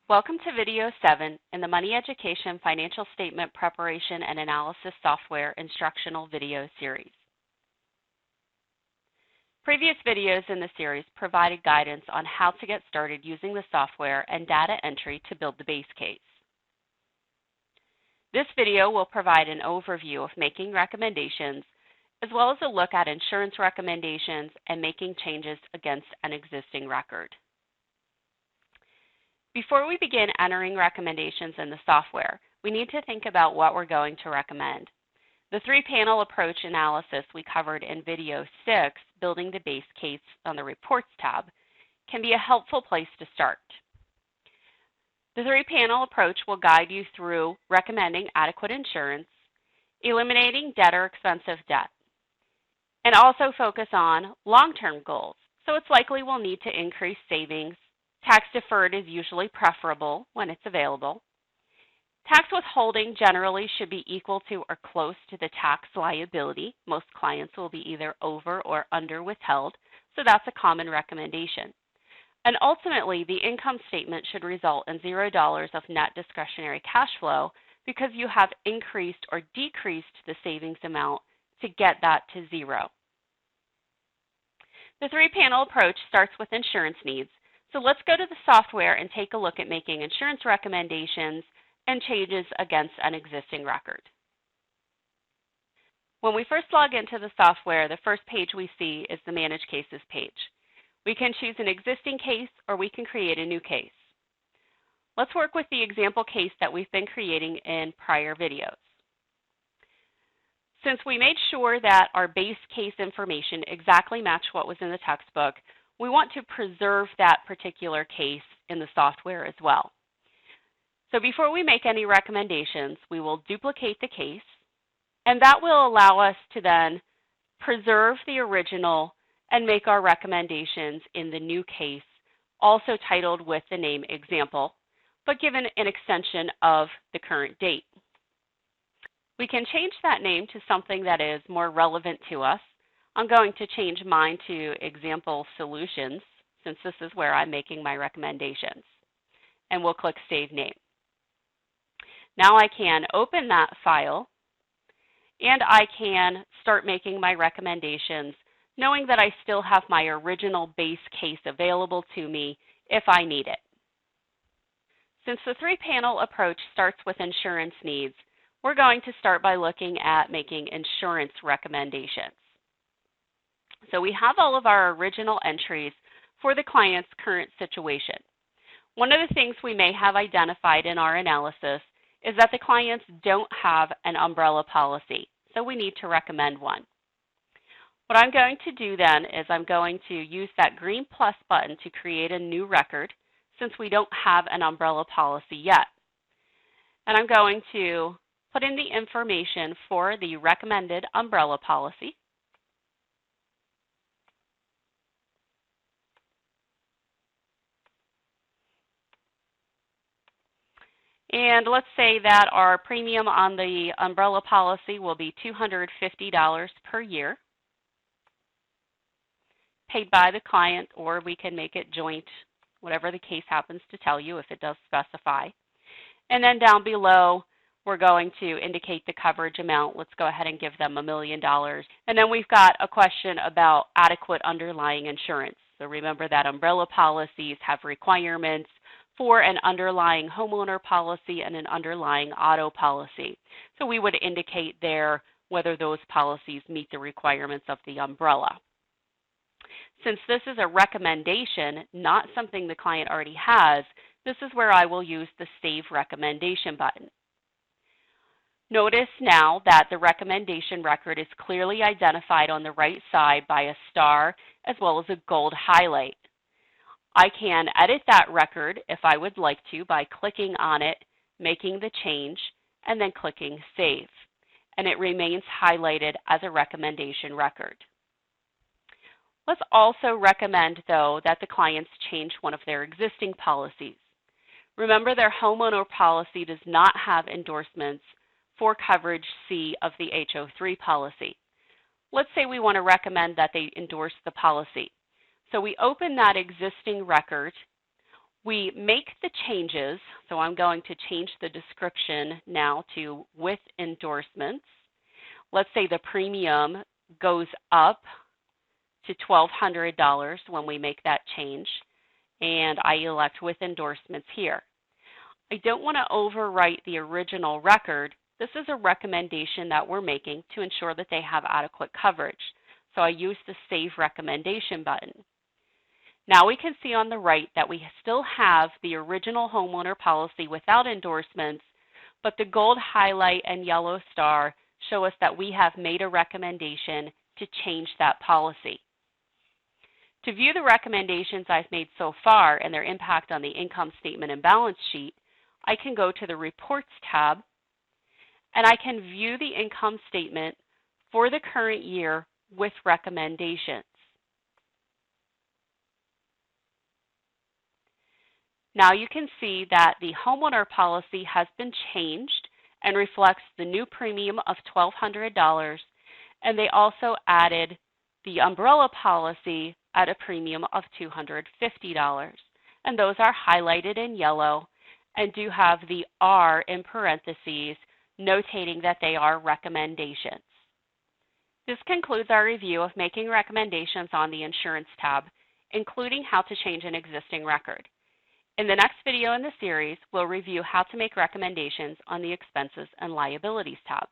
Welcome to Video 7 in the Money Education Financial Statement Preparation and Analysis Software Instructional Video Series. Previous videos in the series provided guidance on how to get started using the software and data entry to build the base case. This video will provide an overview of making recommendations, as well as a look at insurance recommendations and making changes against an existing record. Before we begin entering recommendations in the software, we need to think about what we're going to recommend. The three-panel approach analysis we covered in Video 6, Building the Base Case on the Reports tab, can be a helpful place to start. The three-panel approach will guide you through recommending adequate insurance, eliminating debt or expensive debt, and also focus on long-term goals. So it's likely we'll need to increase savings. Tax deferred is usually preferable when it's available. Tax withholding generally should be equal to or close to the tax liability. Most clients will be either over or under withheld, so that's a common recommendation. And ultimately, the income statement should result in $0 of net discretionary cash flow because you have increased or decreased the savings amount to get that to zero. The three-panel approach starts with insurance needs. So let's go to the software and take a look at making insurance recommendations and changes against an existing record. When we first log into the software, the first page we see is the Manage Cases page. We can choose an existing case or we can create a new case. Let's work with the example case that we've been creating in prior videos. Since we made sure that our base case information exactly matched what was in the textbook, we want to preserve that particular case in the software as well. So before we make any recommendations, we will duplicate the case, and that will allow us to then preserve the original and make our recommendations in the new case, also titled with the name Example, but given an extension of the current date. We can change that name to something that is more relevant to us. I'm going to change mine to Example Solutions, since this is where I'm making my recommendations. And we'll click Save Name. Now I can open that file, and I can start making my recommendations, knowing that I still have my original base case available to me if I need it. Since the three-panel approach starts with insurance needs, we're going to start by looking at making insurance recommendations. So we have all of our original entries for the client's current situation. One of the things we may have identified in our analysis is that the clients don't have an umbrella policy, so we need to recommend one. What I'm going to do then is I'm going to use that green plus button to create a new record since we don't have an umbrella policy yet. And I'm going to put in the information for the recommended umbrella policy. And let's say that our premium on the umbrella policy will be $250 per year, paid by the client, or we can make it joint, whatever the case happens to tell you if it does specify. And then down below, we're going to indicate the coverage amount. Let's go ahead and give them $1 million. And then we've got a question about adequate underlying insurance. So remember that umbrella policies have requirements for an underlying homeowner policy and an underlying auto policy. So we would indicate there whether those policies meet the requirements of the umbrella. Since this is a recommendation, not something the client already has, this is where I will use the Save Recommendation button. Notice now that the recommendation record is clearly identified on the right side by a star as well as a gold highlight. I can edit that record if I would like to by clicking on it, making the change, and then clicking Save. And it remains highlighted as a recommendation record. Let's also recommend, though, that the clients change one of their existing policies. Remember, their homeowner policy does not have endorsements for coverage C of the HO3 policy. Let's say we want to recommend that they endorse the policy. So we open that existing record. We make the changes, so I'm going to change the description now to with endorsements. Let's say the premium goes up to $1,200 when we make that change, and I elect with endorsements here. I don't want to overwrite the original record. This is a recommendation that we're making to ensure that they have adequate coverage. So I use the Save Recommendation button. Now we can see on the right that we still have the original homeowner policy without endorsements, but the gold highlight and yellow star show us that we have made a recommendation to change that policy. To view the recommendations I've made so far and their impact on the income statement and balance sheet, I can go to the Reports tab, and I can view the income statement for the current year with recommendations. Now you can see that the homeowner policy has been changed and reflects the new premium of $1,200, and they also added the umbrella policy at a premium of $250. And those are highlighted in yellow and do have the R in parentheses, notating that they are recommendations. This concludes our review of making recommendations on the Insurance tab, including how to change an existing record. In the next video in the series, we'll review how to make recommendations on the Expenses and Liabilities tab.